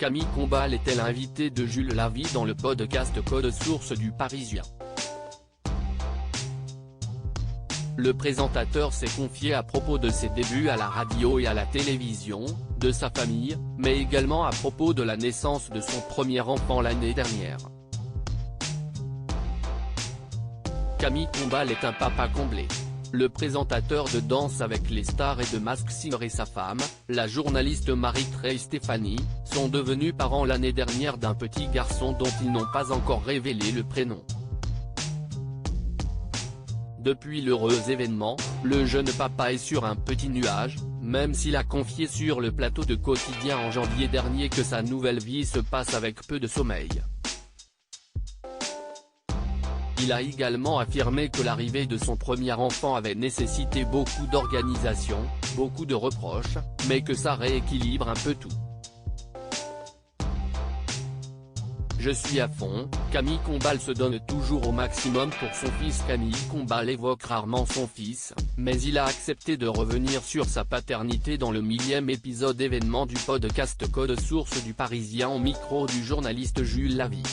Camille Combal était l'invitée de Jules Lavie dans le podcast Code Source du Parisien. Le présentateur s'est confié à propos de ses débuts à la radio et à la télévision, de sa famille, mais également à propos de la naissance de son premier enfant l'année dernière. Camille Combal est un papa comblé. Le présentateur de Danse avec les stars et de Masked Singer et sa femme, la journaliste Marie-Trey Stéphanie, sont devenus parents l'année dernière d'un petit garçon dont ils n'ont pas encore révélé le prénom. Depuis l'heureux événement, le jeune papa est sur un petit nuage, même s'il a confié sur le plateau de Quotidien en janvier dernier que sa nouvelle vie se passe avec peu de sommeil. Il a également affirmé que l'arrivée de son premier enfant avait nécessité beaucoup d'organisation, beaucoup de reproches, mais que ça rééquilibre un peu tout. Je suis à fond, Camille Combal se donne toujours au maximum pour son fils. Camille Combal évoque rarement son fils, mais il a accepté de revenir sur sa paternité dans le 1000e épisode événement du podcast Code Source du Parisien au micro du journaliste Jules Lavie.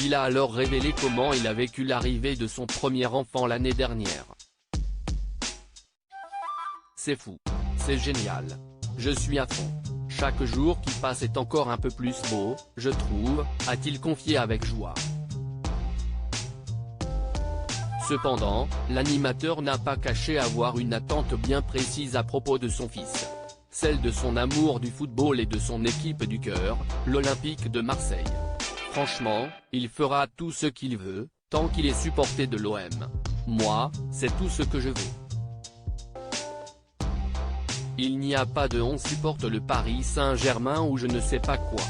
Il a alors révélé comment il a vécu l'arrivée de son premier enfant l'année dernière. C'est fou. C'est génial. Je suis à fond. Chaque jour qui passe est encore un peu plus beau, je trouve, a-t-il confié avec joie. Cependant, l'animateur n'a pas caché avoir une attente bien précise à propos de son fils. Celle de son amour du football et de son équipe du cœur, l'Olympique de Marseille. Franchement, il fera tout ce qu'il veut, tant qu'il est supporté de l'OM. Moi, c'est tout ce que je veux. Il n'y a pas de on supporte le Paris Saint-Germain ou je ne sais pas quoi.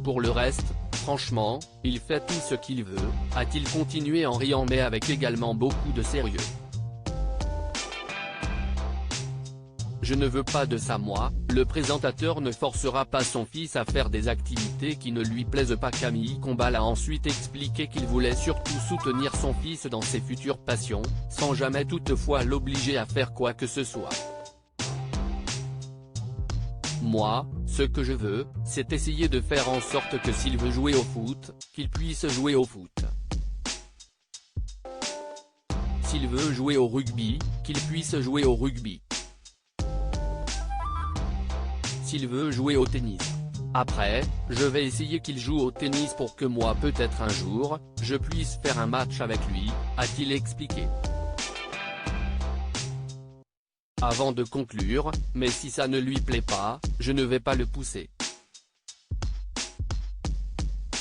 Pour le reste, franchement, il fait tout ce qu'il veut, a-t-il continué en riant mais avec également beaucoup de sérieux. Je ne veux pas de ça moi, le présentateur ne forcera pas son fils à faire des activités qui ne lui plaisent pas. Camille Combal a ensuite expliqué qu'il voulait surtout soutenir son fils dans ses futures passions, sans jamais toutefois l'obliger à faire quoi que ce soit. Moi, ce que je veux, c'est essayer de faire en sorte que s'il veut jouer au foot, qu'il puisse jouer au foot. S'il veut jouer au rugby, qu'il puisse jouer au rugby. S'il veut jouer au tennis. Après, je vais essayer qu'il joue au tennis pour que moi peut-être un jour, je puisse faire un match avec lui, a-t-il expliqué. Avant de conclure, mais si ça ne lui plaît pas, je ne vais pas le pousser.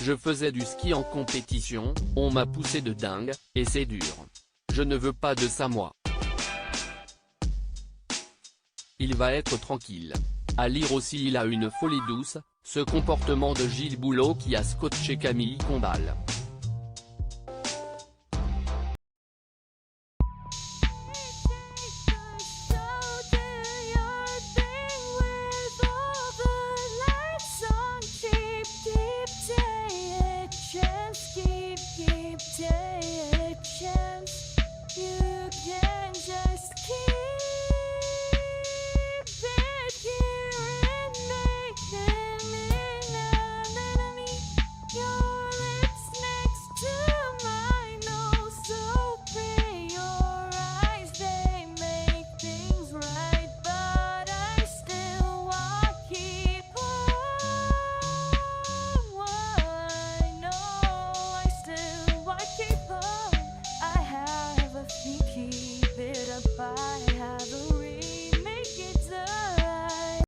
Je faisais du ski en compétition, on m'a poussé de dingue, et c'est dur. Je ne veux pas de ça moi. Il va être tranquille. À lire aussi il a une folie douce, ce comportement de Gilles Boulot qui a scotché Camille Combal.